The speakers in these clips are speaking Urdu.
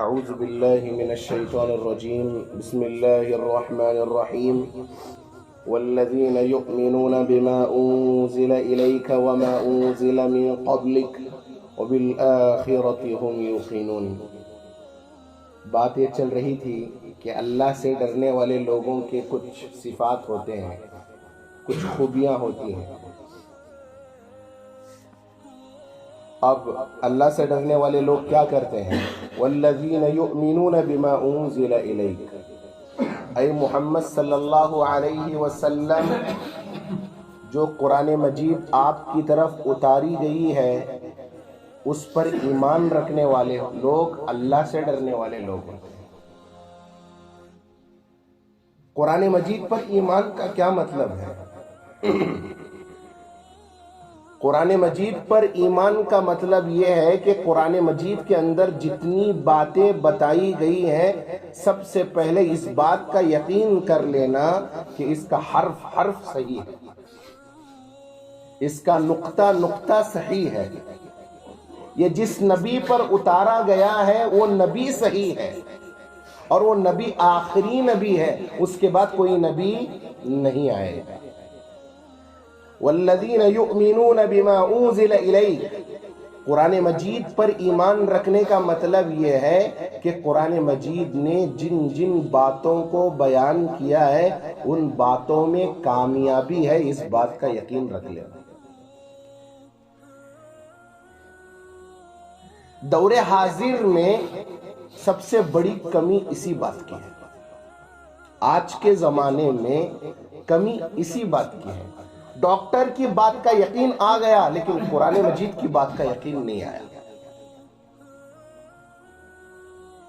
أعوذ بالله من الشيطان الرجيم بسم الله الرحمن الرحيم والذين يؤمنون بما أنزل إليك وما أنزل من قبلك وبالآخرة هم يوقنون۔ بات یہ چل رہی تھی کہ اللہ سے ڈرنے والے لوگوں کے کچھ صفات ہوتے ہیں، کچھ خوبیاں ہوتی ہیں۔ اب اللہ سے ڈرنے والے لوگ کیا کرتے ہیں؟ والذین یؤمنون بما انزل الیک، اے محمد صلی اللہ علیہ وسلم، جو قرآن مجید آپ کی طرف اتاری گئی ہے اس پر ایمان رکھنے والے لوگ اللہ سے ڈرنے والے لوگ ہیں۔ قرآن مجید پر ایمان کا کیا مطلب ہے؟ قرآن مجید پر ایمان کا مطلب یہ ہے کہ قرآن مجید کے اندر جتنی باتیں بتائی گئی ہیں سب سے پہلے اس بات کا یقین کر لینا کہ اس کا حرف حرف صحیح ہے، اس کا نقطہ نقطہ صحیح ہے، یہ جس نبی پر اتارا گیا ہے وہ نبی صحیح ہے، اور وہ نبی آخری نبی ہے، اس کے بعد کوئی نبی نہیں آئے گا۔ والذین یؤمنون بما انزل الیک، قرآن مجید پر ایمان رکھنے کا مطلب یہ ہے کہ قرآن مجید نے جن جن باتوں کو بیان کیا ہے ان باتوں میں کامیابی ہے، اس بات کا یقین رکھ لینا۔ دور حاضر میں سب سے بڑی کمی اسی بات کی ہے، آج کے زمانے میں کمی اسی بات کی ہے۔ ڈاکٹر کی بات کا یقین آ گیا لیکن قرآن مجید کی بات کا یقین نہیں آیا۔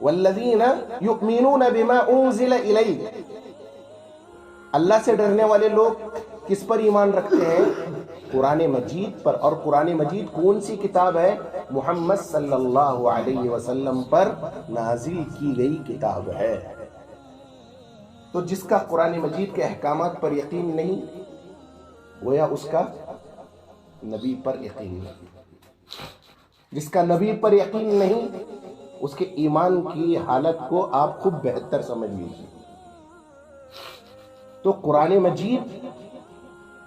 والذین یؤمنون بما انزل الیک، اللہ سے ڈرنے والے لوگ کس پر ایمان رکھتے ہیں؟ قرآن مجید پر۔ اور قرآن مجید کون سی کتاب ہے؟ محمد صلی اللہ علیہ وسلم پر نازل کی گئی کتاب ہے۔ تو جس کا قرآن مجید کے احکامات پر یقین نہیں، گویا اس کا نبی پر یقین نہیں۔ جس کا نبی پر یقین نہیں اس کے ایمان کی حالت کو آپ خوب بہتر سمجھ لیجیے۔ تو قرآن مجید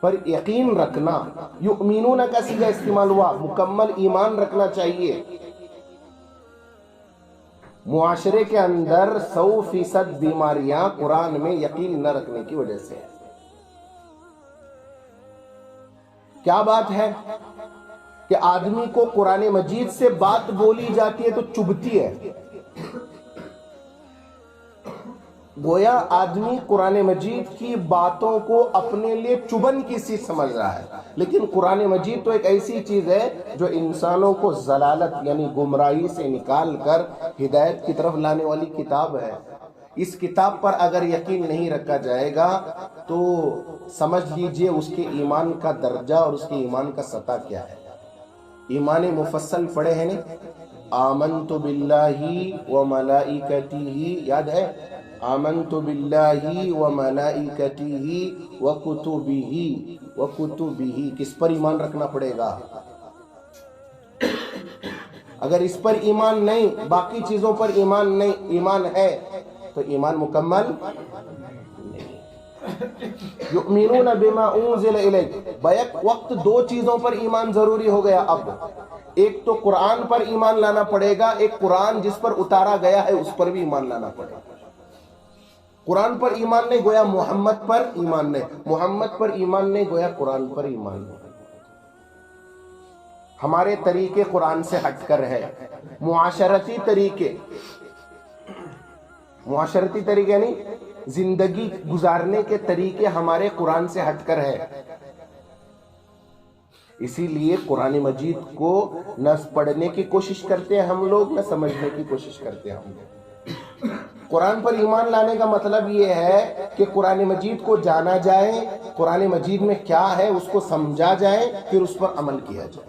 پر یقین رکھنا، یؤمنون کا صیغہ استعمال ہوا، مکمل ایمان رکھنا چاہیے۔ معاشرے کے اندر 100% بیماریاں قرآن میں یقین نہ رکھنے کی وجہ سے ہے۔ کیا بات ہے کہ آدمی کو قرآن مجید سے بات بولی جاتی ہے تو چبھتی ہے، گویا آدمی قرآن مجید کی باتوں کو اپنے لیے چبھن کی سی سمجھ رہا ہے، لیکن قرآن مجید تو ایک ایسی چیز ہے جو انسانوں کو ضلالت یعنی گمراہی سے نکال کر ہدایت کی طرف لانے والی کتاب ہے۔ اس کتاب پر اگر یقین نہیں رکھا جائے گا تو سمجھ لیجئے اس کے ایمان کا درجہ اور اس کے ایمان کا سطح کیا ہے۔ ایمان مفصل پڑھے ہیں نہیں؟ آمنت باللہ و ملائکتہ، یاد ہے؟ آمنت باللہ و ملائکتہ و کتبہ، کس پر ایمان رکھنا پڑے گا؟ اگر اس پر ایمان نہیں، باقی چیزوں پر ایمان نہیں، ایمان ہے تو ایمان مکمل نہیں۔ یؤمنون بما انزل الیک، بیک وقت دو چیزوں پر ایمان ضروری ہو گیا اب۔ ایک تو قرآن پر ایمان لانا پڑے گا، ایک قرآن جس پر اتارا گیا ہے اس پر بھی ایمان لانا پڑے گا۔ قرآن پر ایمان نہیں گویا محمد پر ایمان نہیں، محمد پر ایمان نہیں گویا قرآن پر ایمان نہیں۔ ہمارے طریقے قرآن سے ہٹ کر ہے، معاشرتی طریقے نہیں، زندگی گزارنے کے طریقے ہمارے قرآن سے ہٹ کر ہے۔ اسی لیے قرآن مجید کو نہ پڑھنے کی کوشش کرتے ہیں ہم لوگ، نہ سمجھنے کی کوشش کرتے ہیں ہم لوگ۔ قرآن پر ایمان لانے کا مطلب یہ ہے کہ قرآن مجید کو جانا جائے، قرآن مجید میں کیا ہے اس کو سمجھا جائے، پھر اس پر عمل کیا جائے۔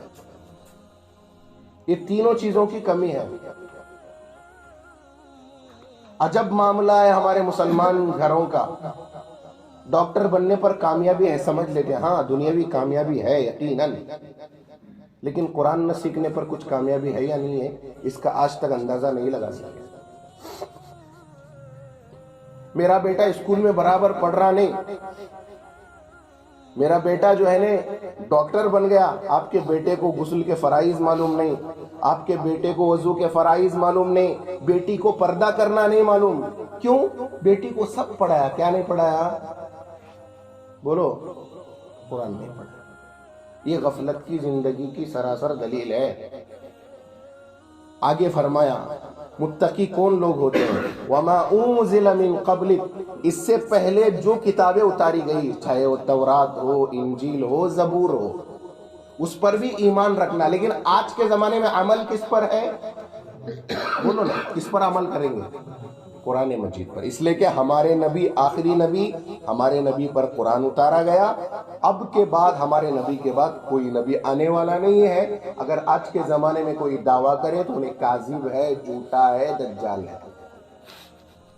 یہ تینوں چیزوں کی کمی ہے۔ عجب معاملہ ہے ہمارے مسلمان گھروں کا، ڈاکٹر بننے پر کامیابی ہے سمجھ لیتے ہیں، ہاں دنیاوی کامیابی ہے یقیناً، لیکن قرآن نہ سیکھنے پر کچھ کامیابی ہے یا نہیں ہے اس کا آج تک اندازہ نہیں لگا سکے۔ میرا بیٹا اسکول میں برابر پڑھ رہا نہیں، میرا بیٹا جو ہے نا ڈاکٹر بن گیا، آپ کے بیٹے کو غسل کے فرائض معلوم نہیں، آپ کے بیٹے کو وضو کے فرائض معلوم نہیں، بیٹی کو پردہ کرنا نہیں معلوم. کیوں؟ بیٹی کو سب پڑھایا، کیا نہیں پڑھایا؟ بولو، قرآن نہیں پڑھایا. یہ غفلت کی زندگی کی سراسر دلیل ہے. آگے فرمایا متقی کون لوگ ہوتے ہیں؟ وَمَا أُنزِلَ مِن قَبْلِكَ، اس سے پہلے جو کتابیں اتاری گئی، چاہے وہ تورات ہو، انجیل ہو، زبور ہو، اس پر بھی ایمان رکھنا. لیکن آج کے زمانے میں عمل کس پر ہے؟ بولو نا، کس پر عمل کریں گے؟ قرآن مجید پر. اس لیے کہ ہمارے نبی آخری نبی، ہمارے نبی پر قرآن اتارا گیا. اب کے بعد ہمارے نبی کے بعد کوئی نبی آنے والا نہیں ہے. اگر آج کے زمانے میں کوئی دعویٰ کرے تو انہیں کاذب ہے، جھوٹا ہے، دجال ہے.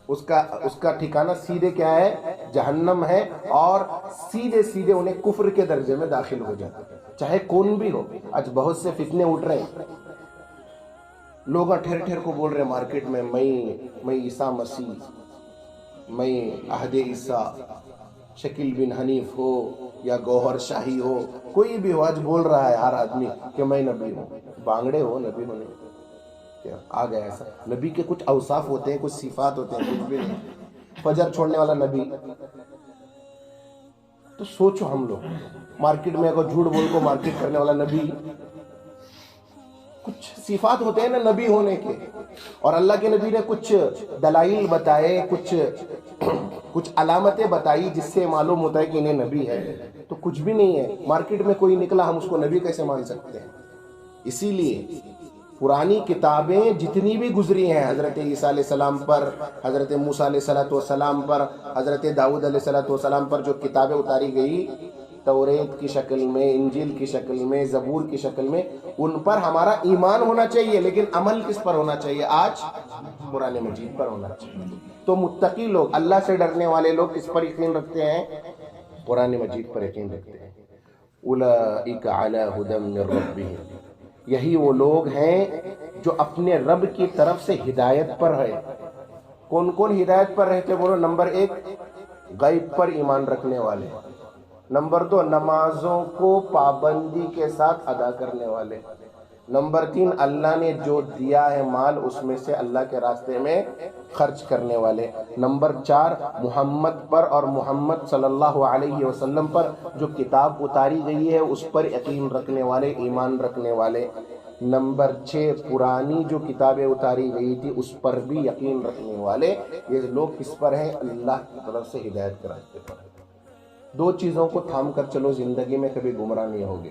اس کا ٹھکانہ سیدھے کیا ہے؟ جہنم ہے. اور سیدھے سیدھے انہیں کفر کے درجے میں داخل ہو جاتا ہے، چاہے کون بھی ہو. آج بہت سے فتنے اٹھ رہے ہیں، لوگ ٹھیر ٹھیر کو بول رہے ہیں مارکیٹ میں، میں عیسیٰ مسیح، میں عہد عیسیٰ، شکیل بن حنیف ہو یا گوہر شاہی ہو، کوئی بھی ہو، آج بول رہا ہے ہر آدمی کہ میں نبی ہوں. بانگڑے ہو، نبی ہونے کیا آ گیا ایسا؟ نبی کے کچھ اوصاف ہوتے ہیں، کچھ صفات ہوتے ہیں، کچھ بھی نہیں. فجر چھوڑنے والا نبی. تو سوچو، ہم لوگ مارکیٹ میں اگر جھوٹ بول کو مارکیٹ کرنے والا نبی. کچھ صفات ہوتے ہیں نا نبی ہونے کے، اور اللہ کے نبی نے کچھ دلائل بتائے، کچھ علامتیں بتائی جس سے معلوم ہوتا ہے کہ انہیں نبی ہے. تو کچھ بھی نہیں ہے، مارکیٹ میں کوئی نکلا، ہم اس کو نبی کیسے مان سکتے ہیں؟ اسی لیے پرانی کتابیں جتنی بھی گزری ہیں، حضرت عیسیٰ علیہ السلام پر، حضرت موسیٰ علیہ السلام پر، حضرت داؤد علیہ السلام پر جو کتابیں اتاری گئی، توریت کی شکل میں، انجیل کی شکل میں، زبور کی شکل میں، ان پر ہمارا ایمان ہونا چاہیے. لیکن عمل کس پر ہونا چاہیے؟ آج قرآن مجید پر ہونا چاہیے. تو متقی لوگ، اللہ سے ڈرنے والے لوگ کس پر یقین رکھتے ہیں؟ قرآن مجید پر یقین رکھتے ہیں. اولئک علی ھدی من ربہم، یہی وہ لوگ ہیں جو اپنے رب کی طرف سے ہدایت پر ہے. کون کون ہدایت پر رہتے؟ بولو. نمبر 1، غیب پر ایمان رکھنے والے. نمبر 2، نمازوں کو پابندی کے ساتھ ادا کرنے والے. نمبر 3، اللہ نے جو دیا ہے مال اس میں سے اللہ کے راستے میں خرچ کرنے والے. نمبر 4، محمد پر اور محمد صلی اللہ علیہ وسلم پر جو کتاب اتاری گئی ہے اس پر یقین رکھنے والے، ایمان رکھنے والے. نمبر 6، پرانی جو کتابیں اتاری گئی تھی اس پر بھی یقین رکھنے والے. یہ لوگ کس پر ہیں؟ اللہ کی طرف سے ہدایت کے راستے پر. دو چیزوں کو تھام کر چلو، زندگی میں کبھی گمراہ نہیں ہوگے.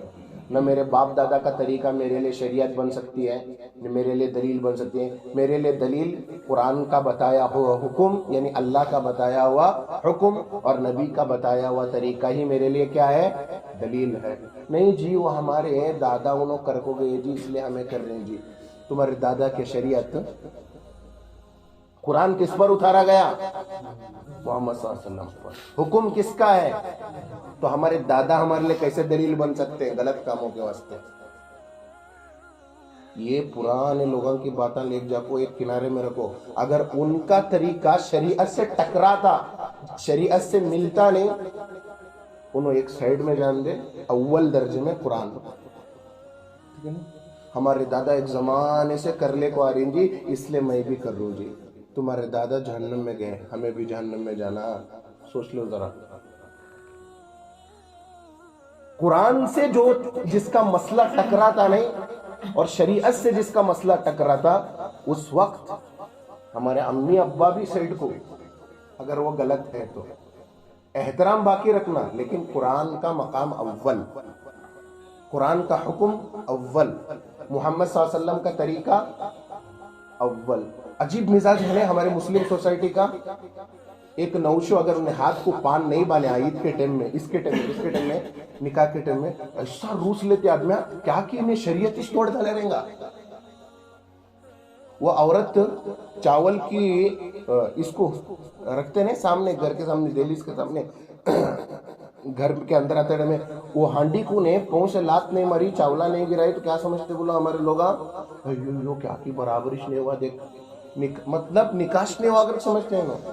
نہ میرے باپ دادا کا طریقہ میرے لیے شریعت بن سکتی ہے، نہ میرے لیے دلیل بن سکتی ہے. میرے لیے دلیل قرآن کا بتایا ہوا حکم، یعنی اللہ کا بتایا ہوا حکم، اور نبی کا بتایا ہوا طریقہ ہی میرے لیے کیا ہے؟ دلیل ہے. نہیں جی وہ ہمارے دادا انہوں کر کو گئے جی اس لیے ہمیں کر رہے ہیں. جی تمہارے دادا کے شریعت، قرآن کس پر اتارا گیا؟ محمد صلی اللہ علیہ وسلم پر. حکم کس کا ہے؟ تو ہمارے دادا ہمارے لیے کیسے دلیل بن سکتے ہیں غلط کاموں کے واسطے؟ یہ پرانے لوگوں کی باتیں لے جا کو ایک کنارے میں رکھو. اگر ان کا طریقہ شریعت سے ٹکراتا، شریعت سے ملتا نہیں، انہوں ایک سائیڈ میں جان دے. اول درجے میں قرآن. ہمارے دادا ایک زمانے سے کر لے کو آ رہی جی اس لیے میں بھی کر رہا ہوں. جی تمہارے دادا جہنم میں گئے، ہمیں بھی جہنم میں جانا. سوچ لو ذرا. قرآن سے جس کا مسئلہ ٹکراتا نہیں اور شریعت سے جس کا مسئلہ ٹکراتا، اس وقت ہمارے امی ابا بھی سائڈ کو، اگر وہ غلط ہے تو احترام باقی رکھنا، لیکن قرآن کا مقام اول، قرآن کا حکم اول، محمد صلی اللہ علیہ وسلم کا طریقہ اول. عجیب مزاج ہے ہمارے مسلم سوسائٹی کا. ایک نوشو اگر انہیں ہاتھ کو پان نہیں بانے عید کے ٹائم میں، اس کے ٹائم میں، نکاح کے ٹائم میں، ایسا روس لیتے آدمی کیا کہ انہیں شریعت اس توڑ ڈالے رہیں گا. وہ عورت چاول کی اس کو رکھتے ہیں سامنے، گھر کے سامنے، دہلیز کے سامنے، گھر کے اندر آتے رہے میں، وہ ہانڈی کو نے پاؤں سے لات نہیں ماری، چاولا نہیں گرائی تو کیا سمجھتے بولو ہمارے لوگ؟ کیا کی برابرش نہیں ہوا، دیکھ مطلب نکاش نہیں ہوا اگر سمجھتے ہیں نا.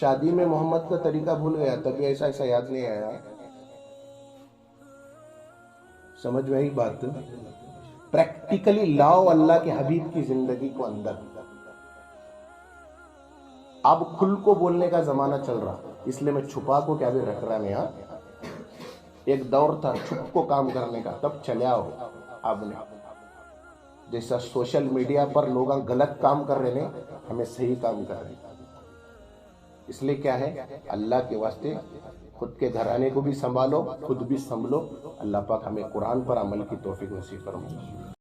شادی میں محمد کا طریقہ بھول گیا تبھی ایسا ایسا یاد نہیں آیا. سمجھ میں آئی بات؟ پریکٹیکلی لاؤ اللہ کے حبیب کی زندگی کو اندر. اب کھل کو بولنے کا زمانہ چل رہا، اس لیے میں چھپا کو کیا بھی رکھ رہا میں. ایک دور تھا چھپ کو کام کرنے کا، تب چلے آؤ. اب نے جیسا سوشل میڈیا پر لوگ غلط کام کر رہے ہیں، ہمیں صحیح کام کر رہے ہیں. اس لیے کیا ہے، اللہ کے واسطے خود کے گھرانے کو بھی سنبھالو، خود بھی سنبھلو. اللہ پاک ہمیں قرآن پر عمل کی توفیق نصیب فرمائے.